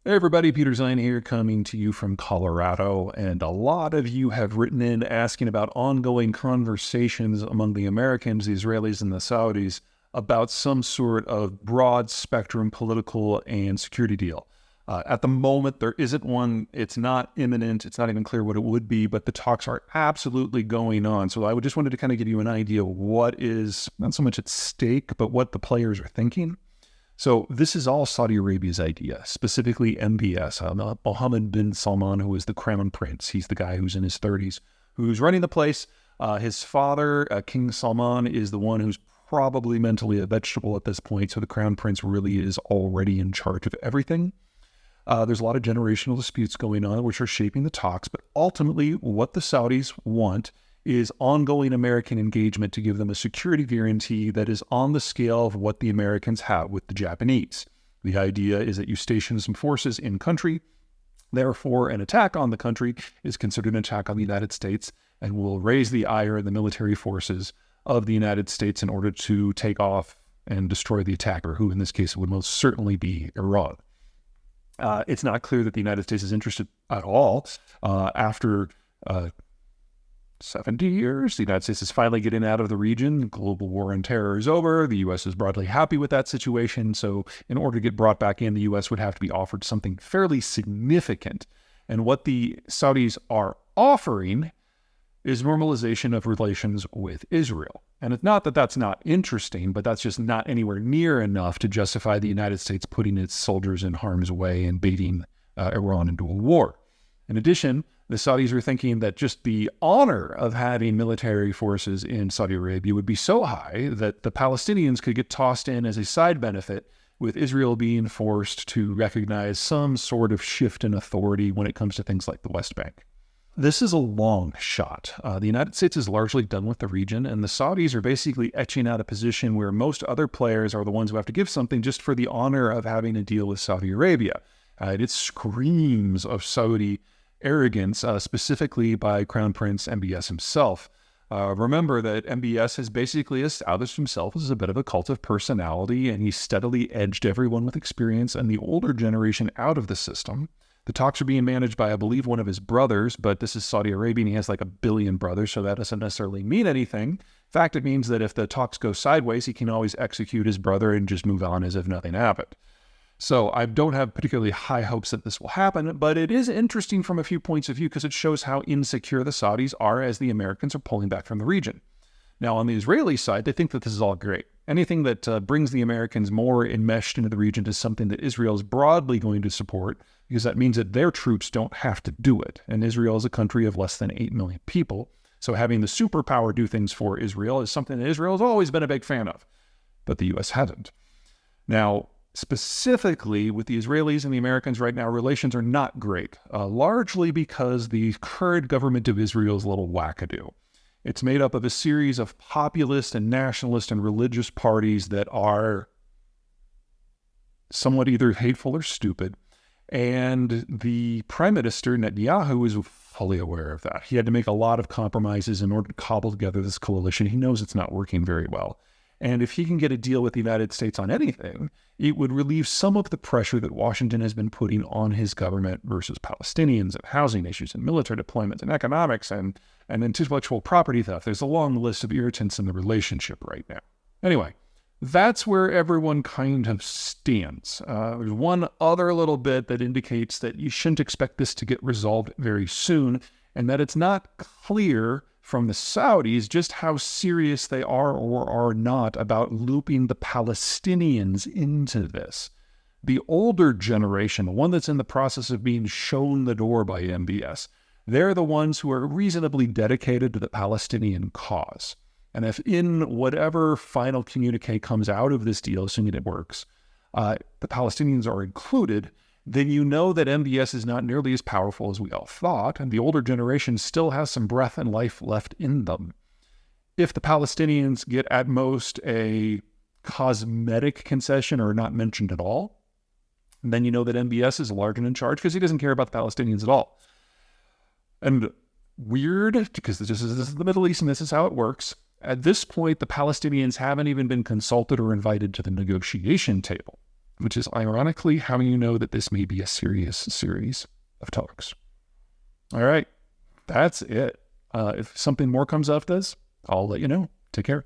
Hey everybody, Peter Zeihan here, coming to you from Colorado, and a lot of you have written in asking about ongoing conversations among the Americans, the Israelis, and the Saudis about some sort of broad spectrum political and security deal. At the moment, there isn't one. It's not imminent. It's not even clear what it would be, but the talks are absolutely going on. So I just wanted to kind of give you an idea of what is not so much at stake, but what the players are thinking. So this is all Saudi Arabia's idea, specifically MBS, Mohammed bin Salman, who is the crown prince. He's the guy who's in his 30s, who's running the place. His father, King Salman, is the one who's probably mentally a vegetable at this point. So the crown prince really is already in charge of everything. There's a lot of generational disputes going on, which are shaping the talks. But ultimately, what the Saudis want is ongoing American engagement to give them a security guarantee that is on the scale of what the Americans have with the Japanese. The idea is that you station some forces in country. Therefore, an attack on the country is considered an attack on the United States and will raise the ire of the military forces of the United States in order to take off and destroy the attacker, who in this case would most certainly be Iran. It's not clear that the United States is interested at all. After 70 years, the United States is finally getting out of the region. Global war on terror is over. The U.S. is broadly happy with that situation. So in order to get brought back in, the U.S. would have to be offered something fairly significant. And what the Saudis are offering is normalization of relations with Israel. And it's not that that's not interesting, but that's just not anywhere near enough to justify the United States putting its soldiers in harm's way and baiting Iran into a war. In addition, the Saudis are thinking that just the honor of having military forces in Saudi Arabia would be so high that the Palestinians could get tossed in as a side benefit, with Israel being forced to recognize some sort of shift in authority when it comes to things like the West Bank. This is a long shot. The United States is largely done with the region, and the Saudis are basically etching out a position where most other players are the ones who have to give something just for the honor of having a deal with Saudi Arabia. It screams of Saudi arrogance, specifically by Crown Prince MBS himself. Remember that MBS has basically established himself as a bit of a cult of personality, and he's steadily edged everyone with experience and the older generation out of the system. The talks are being managed by, I believe, one of his brothers, but this is Saudi Arabia, and he has like 1 billion brothers, so that doesn't necessarily mean anything. In fact, it means that if the talks go sideways, he can always execute his brother and just move on as if nothing happened. So I don't have particularly high hopes that this will happen, but it is interesting from a few points of view because it shows how insecure the Saudis are as the Americans are pulling back from the region. Now, on the Israeli side, they think that this is all great. Anything that brings the Americans more enmeshed into the region is something that Israel is broadly going to support, because that means that their troops don't have to do it. And Israel is a country of less than 8 million people. So having the superpower do things for Israel is something that Israel has always been a big fan of, but the U.S. hasn't. Now, specifically with the Israelis and the Americans right now, relations are not great, largely because the current government of Israel is a little wackadoo. It's made up of a series of populist and nationalist and religious parties that are somewhat either hateful or stupid. And the Prime Minister, Netanyahu, is fully aware of that. He had to make a lot of compromises in order to cobble together this coalition. He knows it's not working very well. And if he can get a deal with the United States on anything, it would relieve some of the pressure that Washington has been putting on his government versus Palestinians and housing issues and military deployments and economics and intellectual property theft. There's a long list of irritants in the relationship right now. Anyway, that's where everyone kind of stands. There's one other little bit that indicates that you shouldn't expect this to get resolved very soon, and that it's not clear from the Saudis just how serious they are or are not about looping the Palestinians into this. The older generation, the one that's in the process of being shown the door by MBS, they're the ones who are reasonably dedicated to the Palestinian cause. And if in whatever final communique comes out of this deal, assuming it works, the Palestinians are included, then you know that MBS is not nearly as powerful as we all thought, and the older generation still has some breath and life left in them. If the Palestinians get at most a cosmetic concession or not mentioned at all, then you know that MBS is large and in charge because he doesn't care about the Palestinians at all. And weird, because this is the Middle East and this is how it works, at this point, the Palestinians haven't even been consulted or invited to the negotiation table. which is ironically how you know that this may be a serious series of talks. All right, that's it. If something more comes up this, I'll let you know. Take care.